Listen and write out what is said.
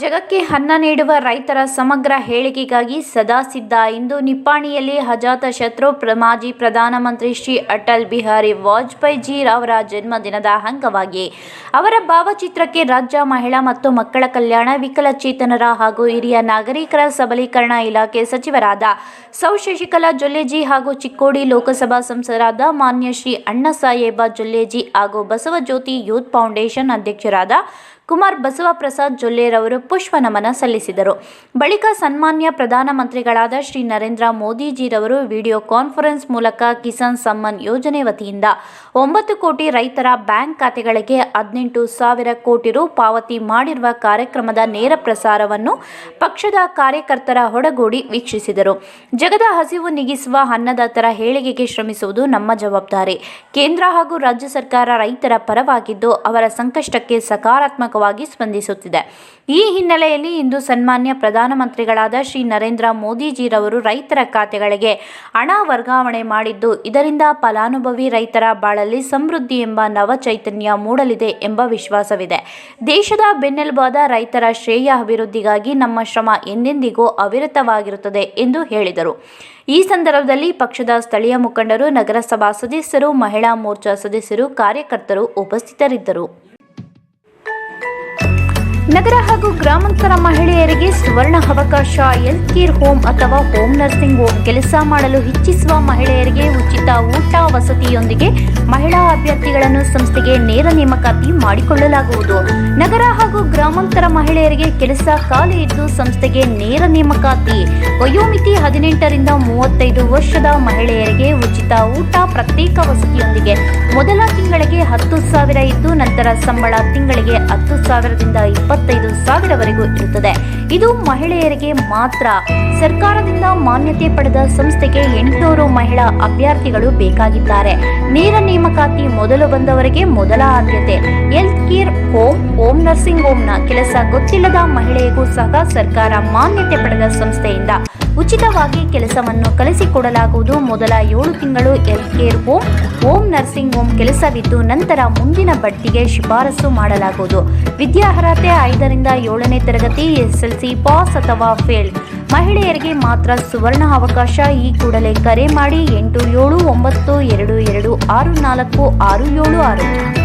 ಜಗಕ್ಕೆ ಅನ್ನ ನೀಡುವ ರೈತರ ಸಮಗ್ರ ಏಳಿಗೆಗಾಗಿ ಸದಾ ಸಿದ್ಧ ಇಂದು ನಿಪ್ಪಾಣಿಯಲ್ಲಿ ಅಜಾತಶತ್ರು ಮಾಜಿ ಪ್ರಧಾನಮಂತ್ರಿ ಶ್ರೀ ಅಟಲ್ ಬಿಹಾರಿ ವಾಜಪೇಯಿ ಜಿ ಅವರ ಜನ್ಮದಿನದ ಅಂಗವಾಗಿ ಅವರ ಭಾವಚಿತ್ರಕ್ಕೆ ರಾಜ್ಯ ಮಹಿಳಾ ಮತ್ತು ಮಕ್ಕಳ ಕಲ್ಯಾಣ, ವಿಕಲಚೇತನರ ಹಾಗೂ ಹಿರಿಯ ನಾಗರಿಕರ ಸಬಲೀಕರಣ ಇಲಾಖೆ ಸಚಿವರಾದ ಸೌ ಶಶಿಕಲಾ ಜೊಲ್ಲೆಜಿ ಹಾಗೂ ಚಿಕ್ಕೋಡಿ ಲೋಕಸಭಾ ಸಂಸದರಾದ ಮಾನ್ಯ ಶ್ರೀ ಅಣ್ಣಸಾಹೇಬ ಜೊಲ್ಲೆಜಿ ಹಾಗೂ ಬಸವಜ್ಯೋತಿ ಯೂತ್ ಫೌಂಡೇಶನ್ ಅಧ್ಯಕ್ಷರಾದ ಕುಮಾರ್ ಬಸವಪ್ರಸಾದ್ ಜೊಲ್ಲೆರವರು ಪುಷ್ಪ ನಮನ ಸಲ್ಲಿಸಿದರು. ಬಳಿಕ ಸನ್ಮಾನ್ಯ ಪ್ರಧಾನಮಂತ್ರಿಗಳಾದ ಶ್ರೀ ನರೇಂದ್ರ ಮೋದಿಜಿರವರು ವಿಡಿಯೋ ಕಾನ್ಫರೆನ್ಸ್ ಮೂಲಕ ಕಿಸಾನ್ ಸಮ್ಮಾನ್ ಯೋಜನೆ ವತಿಯಿಂದ 9 ಕೋಟಿ ರೈತರ ಬ್ಯಾಂಕ್ ಖಾತೆಗಳಿಗೆ 18,000 ಕೋಟಿ ರು ಪಾವತಿ ಮಾಡಿರುವ ಕಾರ್ಯಕ್ರಮದ ನೇರ ಪ್ರಸಾರವನ್ನು ಪಕ್ಷದ ಕಾರ್ಯಕರ್ತರ ಒಡಗೂಡಿ ವೀಕ್ಷಿಸಿದರು. ಜಗದ ಹಸಿವು ನೀಗಿಸುವ ಅನ್ನದಾತರ ಏಳಿಗೆಗೆ ಶ್ರಮಿಸುವುದು ನಮ್ಮ ಜವಾಬ್ದಾರಿ. ಕೇಂದ್ರ ಹಾಗೂ ರಾಜ್ಯ ಸರ್ಕಾರ ರೈತರ ಪರವಾಗಿದ್ದು ಅವರ ಸಂಕಷ್ಟಕ್ಕೆ ಸಕಾರಾತ್ಮಕ ಸ್ಪಂದಿಸುತ್ತಿದೆ. ಈ ಹಿನ್ನೆಲೆಯಲ್ಲಿ ಇಂದು ಸನ್ಮಾನ್ಯ ಪ್ರಧಾನಮಂತ್ರಿಗಳಾದ ಶ್ರೀ ನರೇಂದ್ರ ಮೋದಿಜಿರವರು ರೈತರ ಖಾತೆಗಳಿಗೆ ಹಣ ವರ್ಗಾವಣೆ ಮಾಡಿದ್ದು, ಇದರಿಂದ ಫಲಾನುಭವಿ ರೈತರ ಬಾಳಲ್ಲಿ ಸಮೃದ್ಧಿ ಎಂಬ ನವ ಚೈತನ್ಯ ಮೂಡಲಿದೆ ಎಂಬ ವಿಶ್ವಾಸವಿದೆ. ದೇಶದ ಬೆನ್ನೆಲುಬಾದ ರೈತರ ಶ್ರೇಯ ಅಭಿವೃದ್ಧಿಗಾಗಿ ನಮ್ಮ ಶ್ರಮ ಎಂದೆಂದಿಗೂ ಅವಿರತವಾಗಿರುತ್ತದೆ ಎಂದು ಹೇಳಿದರು. ಈ ಸಂದರ್ಭದಲ್ಲಿ ಪಕ್ಷದ ಸ್ಥಳೀಯ ಮುಖಂಡರು, ನಗರಸಭಾ ಸದಸ್ಯರು, ಮಹಿಳಾ ಮೋರ್ಚಾ ಸದಸ್ಯರು, ಕಾರ್ಯಕರ್ತರು ಉಪಸ್ಥಿತರಿದ್ದರು. ನಗರ ಹಾಗೂ ಗ್ರಾಮಾಂತರ ಮಹಿಳೆಯರಿಗೆ ಸುವರ್ಣ ಅವಕಾಶ. ಹೆಲ್ತ್ ಕೇರ್ ಹೋಮ್ ಅಥವಾ ಹೋಮ್ ನರ್ಸಿಂಗ್ ಹೋಮ್ ಕೆಲಸ ಮಾಡಲು ಇಚ್ಛಿಸುವ ಮಹಿಳೆಯರಿಗೆ ಉಚಿತ ಊಟ ವಸತಿಯೊಂದಿಗೆ ಮಹಿಳಾ ಅಭ್ಯರ್ಥಿಗಳನ್ನು ಸಂಸ್ಥೆಗೆ ನೇರ ನೇಮಕಾತಿ ಮಾಡಿಕೊಳ್ಳಲಾಗುವುದು. ನಗರ ಹಾಗೂ ಗ್ರಾಮಾಂತರ ಮಹಿಳೆಯರಿಗೆ ಕೆಲಸ ಖಾಲಿ ಇದ್ದು ಸಂಸ್ಥೆಗೆ ನೇರ ನೇಮಕಾತಿ. ವಯೋಮಿತಿ 18 ರಿಂದ 35 ವರ್ಷದ ಮಹಿಳೆಯರಿಗೆ ಉಚಿತ ಊಟ, ಪ್ರತ್ಯೇಕ ವಸತಿಯೊಂದಿಗೆ ಮೊದಲ ತಿಂಗಳಿಗೆ 10,000 ಇದ್ದು ನಂತರ ಸಂಬಳ ತಿಂಗಳಿಗೆ 10,000 ದಿಂದ 25,000ವರೆಗೂ ಇರುತ್ತದೆ. ಇದು ಮಹಿಳೆಯರಿಗೆ ಮಾತ್ರ. ಸರ್ಕಾರದಿಂದ ಮಾನ್ಯತೆ ಪಡೆದ ಸಂಸ್ಥೆಗೆ 800 ಮಹಿಳಾ ಅಭ್ಯರ್ಥಿಗಳು ಬೇಕಾಗಿದ್ದಾರೆ. ನೇರ ನೇಮಕಾತಿ ಮೊದಲು ಬಂದವರಿಗೆ ಮೊದಲ ಆದ್ಯತೆ. Health care home, home nursing ಹೋಮ್ನ ಕೆಲಸ ಗೊತ್ತಿಲ್ಲದ ಮಹಿಳೆಗೂ ಸಹ ಸರ್ಕಾರ ಮಾನ್ಯತೆ ಪಡೆದ ಸಂಸ್ಥೆಯಿಂದ ಉಚಿತವಾಗಿ ಕೆಲಸವನ್ನು ಕಲಿಸಿಕೊಡಲಾಗುವುದು. ಮೊದಲ 7 ತಿಂಗಳು health care home, home nursing home ಕೆಲಸವಿದ್ದು ನಂತರ ಮುಂದಿನ ಬಡ್ತಿಗೆ ಶಿಫಾರಸು ಮಾಡಲಾಗುವುದು. ವಿದ್ಯಾರ್ಹತೆ 5 ರಿಂದ 7ನೇ ತರಗತಿ, SSLC ಪಾಸ್ ಅಥವಾ ಫೇಲ್. ಮಹಿಳೆಯರಿಗೆ ಮಾತ್ರ ಸುವರ್ಣ ಅವಕಾಶ. ಈ ಕೂಡಲೇ ಕರೆ ಮಾಡಿ 879222646766.